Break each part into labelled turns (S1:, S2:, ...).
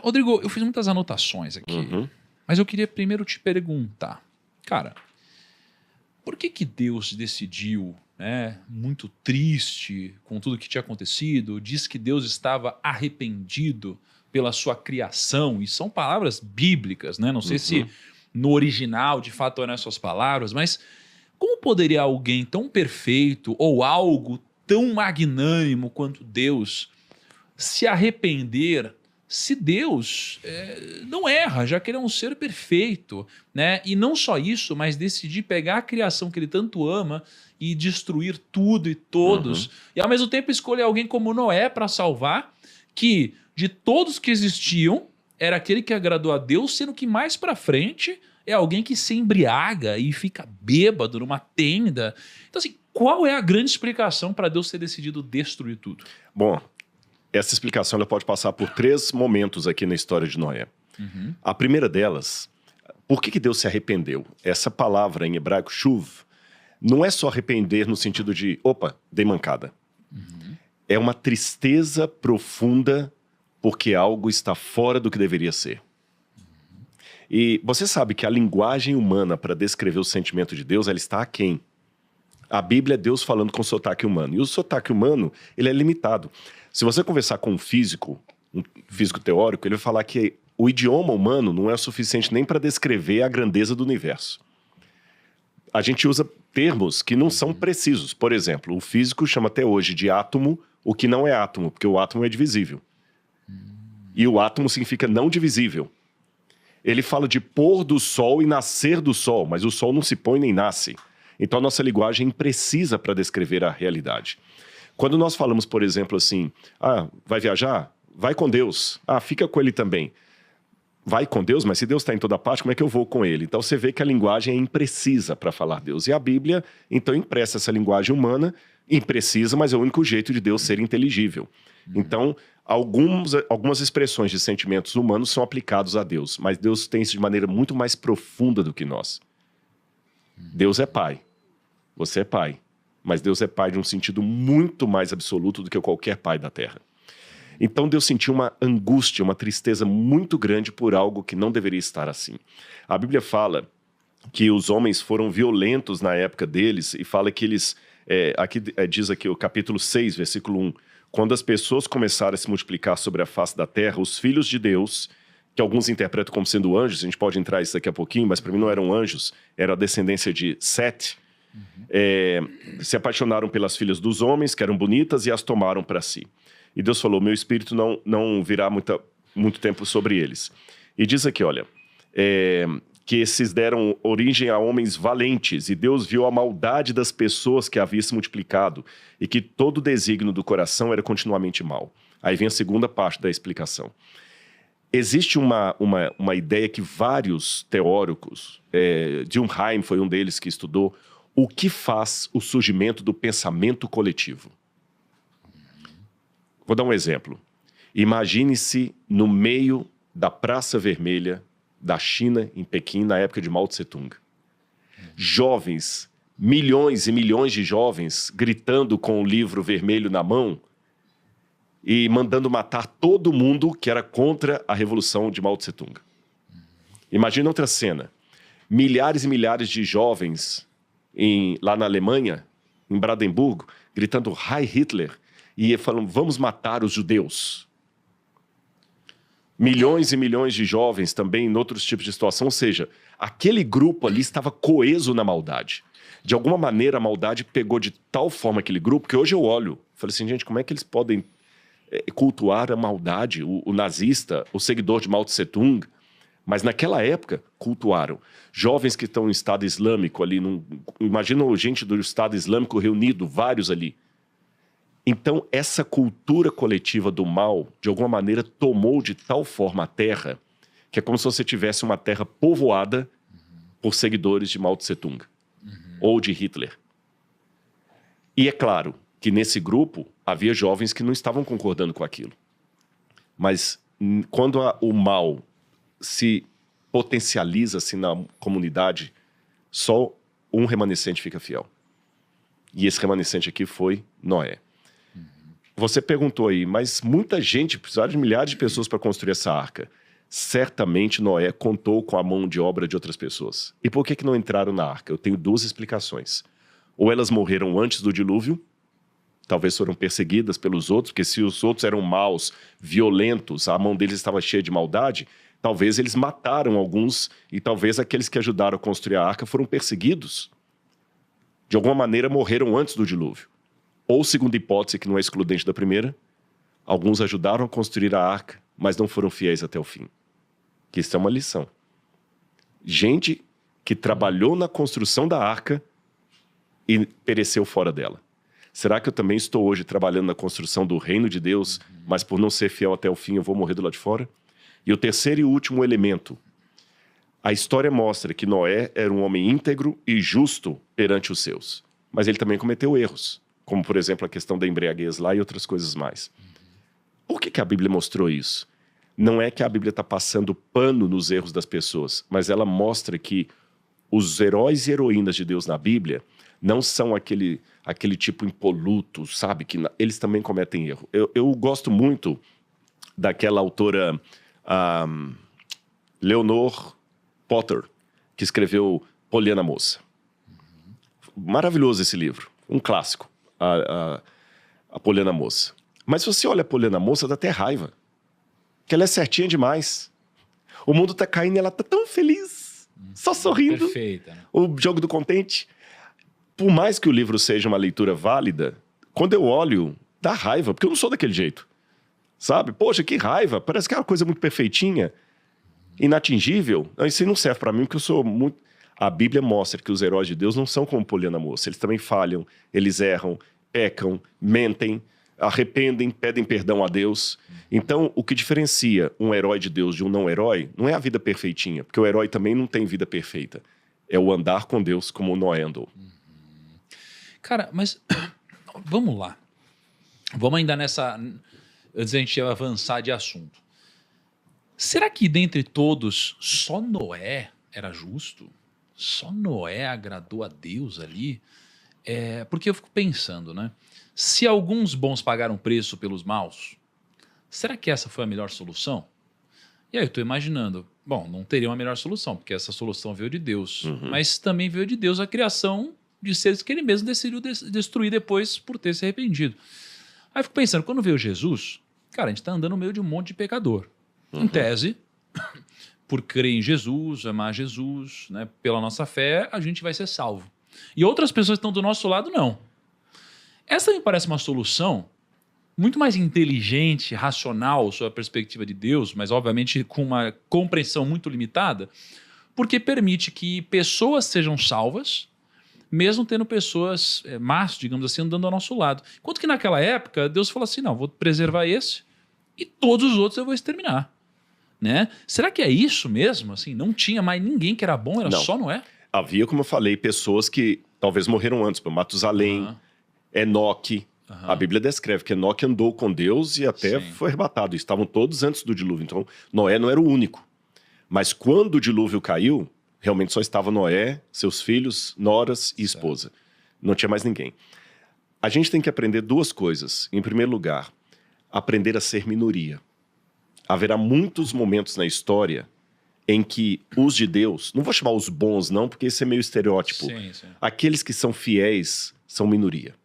S1: Rodrigo, eu fiz muitas anotações aqui, mas eu queria primeiro te perguntar, cara, por que Deus decidiu, né, muito triste com tudo que tinha acontecido, diz que Deus estava arrependido pela sua criação, e são palavras bíblicas, né? Não sei se no original de fato eram essas palavras, mas como poderia alguém tão perfeito ou algo tão magnânimo quanto Deus se arrepender se Deus não erra, já que ele é um ser perfeito, né? E não só isso, mas decidir pegar a criação que ele tanto ama e destruir tudo e todos, e ao mesmo tempo escolher alguém como Noé para salvar, que de todos que existiam, era aquele que agradou a Deus, sendo que mais para frente é alguém que se embriaga e fica bêbado numa tenda. Então assim, qual é a grande explicação para Deus ter decidido destruir tudo?
S2: Bom, essa explicação ela pode passar por 3 momentos aqui na história de Noé. A primeira delas, por que Deus se arrependeu? Essa palavra em hebraico, shuv, não é só arrepender no sentido de, opa, dei mancada. É uma tristeza profunda porque algo está fora do que deveria ser. E você sabe que a linguagem humana para descrever o sentimento de Deus, ela está aquém. A Bíblia é Deus falando com sotaque humano. E o sotaque humano, ele é limitado. Se você conversar com um físico teórico, ele vai falar que o idioma humano não é o suficiente nem para descrever a grandeza do universo. A gente usa termos que não são precisos. Por exemplo, o físico chama até hoje de átomo o que não é átomo, porque o átomo é divisível. E o átomo significa não divisível. Ele fala de pôr do sol e nascer do sol, mas o sol não se põe nem nasce. Então a nossa linguagem é imprecisa para descrever a realidade. Quando nós falamos, por exemplo, assim, vai viajar? Vai com Deus. Fica com ele também. Vai com Deus, mas se Deus está em toda parte, como é que eu vou com ele? Então você vê que a linguagem é imprecisa para falar Deus. E a Bíblia, então, empresta essa linguagem humana, imprecisa, mas é o único jeito de Deus ser inteligível. Então, algumas expressões de sentimentos humanos são aplicados a Deus, mas Deus tem isso de maneira muito mais profunda do que nós. Deus é pai. Você é pai. Mas Deus é pai de um sentido muito mais absoluto do que qualquer pai da terra. Então Deus sentiu uma angústia, uma tristeza muito grande por algo que não deveria estar assim. A Bíblia fala que os homens foram violentos na época deles e fala que eles, diz aqui o capítulo 6, versículo 1, quando as pessoas começaram a se multiplicar sobre a face da terra, os filhos de Deus, que alguns interpretam como sendo anjos, a gente pode entrar isso daqui a pouquinho, mas para mim não eram anjos, era a descendência de Sete, se apaixonaram pelas filhas dos homens, que eram bonitas, e as tomaram para si. E Deus falou, meu espírito não virá muito tempo sobre eles. E diz aqui, olha, que esses deram origem a homens valentes, e Deus viu a maldade das pessoas que havia se multiplicado, e que todo o desígnio do coração era continuamente mal. Aí vem a segunda parte da explicação. Existe uma ideia que vários teóricos, Dilthey foi um deles que estudou, o que faz o surgimento do pensamento coletivo. Vou dar um exemplo. Imagine-se no meio da Praça Vermelha da China, em Pequim, na época de Mao Tse-tung. Jovens, milhões e milhões de jovens, gritando com o livro vermelho na mão e mandando matar todo mundo que era contra a revolução de Mao Tse-tung. Imagina outra cena. Milhares e milhares de jovens lá na Alemanha, em Brandemburgo, gritando Heil Hitler, e falando, vamos matar os judeus. Milhões e milhões de jovens também em outros tipos de situação, ou seja, aquele grupo ali estava coeso na maldade. De alguma maneira a maldade pegou de tal forma aquele grupo, que hoje eu olho, falei assim, gente, como é que eles podem cultuar a maldade, o nazista, o seguidor de Mao Tse-tung? Mas naquela época, cultuaram. Jovens que estão em Estado Islâmico ali, imagina gente do Estado Islâmico reunido, vários ali. Então, essa cultura coletiva do mal, de alguma maneira, tomou de tal forma a terra, que é como se você tivesse uma terra povoada por seguidores de Mao Tse-tung, ou de Hitler. E é claro que nesse grupo havia jovens que não estavam concordando com aquilo. Mas quando o mal se potencializa-se na comunidade, só um remanescente fica fiel. E esse remanescente aqui foi Noé. Você perguntou aí, mas muita gente, precisaram de milhares de pessoas para construir essa arca. Certamente Noé contou com a mão de obra de outras pessoas. E por que não entraram na arca? Eu tenho duas explicações. Ou elas morreram antes do dilúvio, talvez foram perseguidas pelos outros, porque se os outros eram maus, violentos, a mão deles estava cheia de maldade, talvez eles mataram alguns e talvez aqueles que ajudaram a construir a arca foram perseguidos. De alguma maneira morreram antes do dilúvio. Ou, segunda hipótese, que não é excludente da primeira, alguns ajudaram a construir a arca, mas não foram fiéis até o fim. Que isso é uma lição. Gente que trabalhou na construção da arca e pereceu fora dela. Será que eu também estou hoje trabalhando na construção do reino de Deus, mas por não ser fiel até o fim eu vou morrer do lado de fora? E o terceiro e último elemento. A história mostra que Noé era um homem íntegro e justo perante os seus. Mas ele também cometeu erros, como, por exemplo, a questão da embriaguez lá e outras coisas mais. Por que a Bíblia mostrou isso? Não é que a Bíblia está passando pano nos erros das pessoas, mas ela mostra que os heróis e heroínas de Deus na Bíblia não são aquele tipo impoluto, sabe? Que eles também cometem erro. Eu gosto muito daquela autora Leonor Potter, que escreveu Poliana Moça. Maravilhoso esse livro, um clássico, a Poliana Moça. Mas se você olha a Poliana Moça, dá até raiva, que ela é certinha demais. O mundo tá caindo e ela tá tão feliz, só sorrindo.
S1: Perfeita, né?
S2: O jogo do contente. Por mais que o livro seja uma leitura válida, quando eu olho, dá raiva, porque eu não sou daquele jeito. Sabe? Poxa, que raiva, parece que é uma coisa muito perfeitinha, inatingível. Isso não serve pra mim, porque eu sou muito... A Bíblia mostra que os heróis de Deus não são como Poliana Moça. Eles também falham, eles erram, pecam, mentem, arrependem, pedem perdão a Deus. Então, o que diferencia um herói de Deus de um não herói não é a vida perfeitinha, porque o herói também não tem vida perfeita. É o andar com Deus como Noé andou.
S1: Cara, mas vamos lá. Vamos ainda nessa... Antes da gente avançar de assunto. Será que dentre todos, só Noé era justo? Só Noé agradou a Deus ali? Porque eu fico pensando, né? Se alguns bons pagaram preço pelos maus, será que essa foi a melhor solução? E aí eu estou imaginando, bom, não teria uma melhor solução, porque essa solução veio de Deus. Mas também veio de Deus a criação de seres que ele mesmo decidiu destruir depois por ter se arrependido. Aí eu fico pensando, quando veio Jesus, cara, a gente está andando no meio de um monte de pecador. Em tese, por crer em Jesus, amar Jesus, né, pela nossa fé, a gente vai ser salvo. E outras pessoas que estão do nosso lado, não. Essa me parece uma solução muito mais inteligente, racional, sob a perspectiva de Deus, mas obviamente com uma compreensão muito limitada, porque permite que pessoas sejam salvas, mesmo tendo pessoas más, digamos assim, andando ao nosso lado. Enquanto que naquela época, Deus falou assim, não, vou preservar esse e todos os outros eu vou exterminar. Né? Será que é isso mesmo? Assim, não tinha mais ninguém que era bom, era
S2: Não.
S1: só Noé?
S2: Havia, como eu falei, pessoas que talvez morreram antes, por Matusalém, Enoque. A Bíblia descreve que Enoque andou com Deus e até foi arrebatado. Estavam todos antes do dilúvio. Então, Noé não era o único. Mas quando o dilúvio caiu, realmente só estava Noé, seus filhos, noras e esposa. Não tinha mais ninguém. A gente tem que aprender duas coisas. Em primeiro lugar, aprender a ser minoria. Haverá muitos momentos na história em que os de Deus, não vou chamar os bons não, porque isso é meio estereótipo.
S1: Sim.
S2: Aqueles que são fiéis são minoria.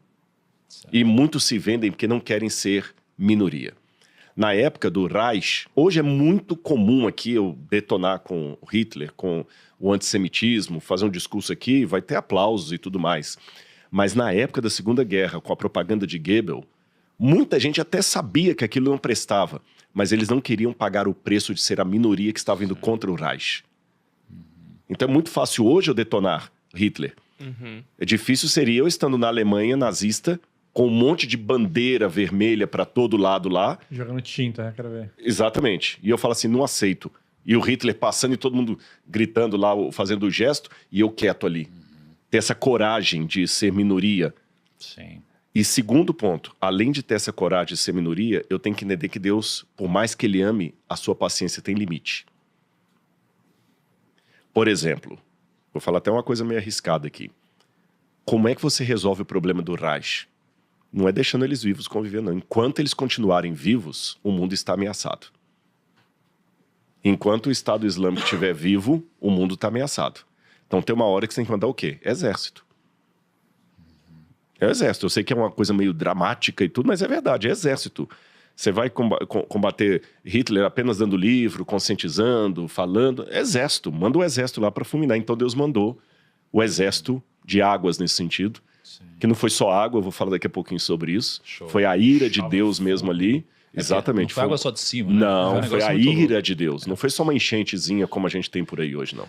S2: Certo. E muitos se vendem porque não querem ser minoria. Na época do Reich, hoje é muito comum aqui eu detonar com Hitler, com o antissemitismo, fazer um discurso aqui, vai ter aplausos e tudo mais. Mas na época da Segunda Guerra, com a propaganda de Goebbels, muita gente até sabia que aquilo não prestava, mas eles não queriam pagar o preço de ser a minoria que estava indo contra o Reich. Então é muito fácil hoje eu detonar Hitler. É difícil seria eu estando na Alemanha nazista, com um monte de bandeira vermelha para todo lado lá.
S3: Jogando tinta, né? Quero ver.
S2: Exatamente. E eu falo assim, não aceito. E o Hitler passando e todo mundo gritando lá, fazendo o gesto, e eu quieto ali. Ter essa coragem de ser minoria.
S1: Sim.
S2: E segundo ponto, além de ter essa coragem de ser minoria, eu tenho que entender que Deus, por mais que Ele ame, a sua paciência tem limite. Por exemplo, vou falar até uma coisa meio arriscada aqui. Como é que você resolve o problema do Reich? Não é deixando eles vivos conviver, não. Enquanto eles continuarem vivos, o mundo está ameaçado. Enquanto o Estado Islâmico estiver vivo, o mundo está ameaçado. Então tem uma hora que você tem que mandar o quê? Exército. É o exército. Eu sei que é uma coisa meio dramática e tudo, mas é verdade, é exército. Você vai combater Hitler apenas dando livro, conscientizando, falando. Exército. Manda o exército lá para fulminar. Então Deus mandou o exército de águas nesse sentido. Sim. Que não foi só água, eu vou falar daqui a pouquinho sobre isso. Show. Foi a ira de Deus mesmo ali. Exatamente.
S1: Não foi água só de cima, né?
S2: Não, foi a ira de Deus. Não foi só uma enchentezinha como a gente tem por aí hoje, não.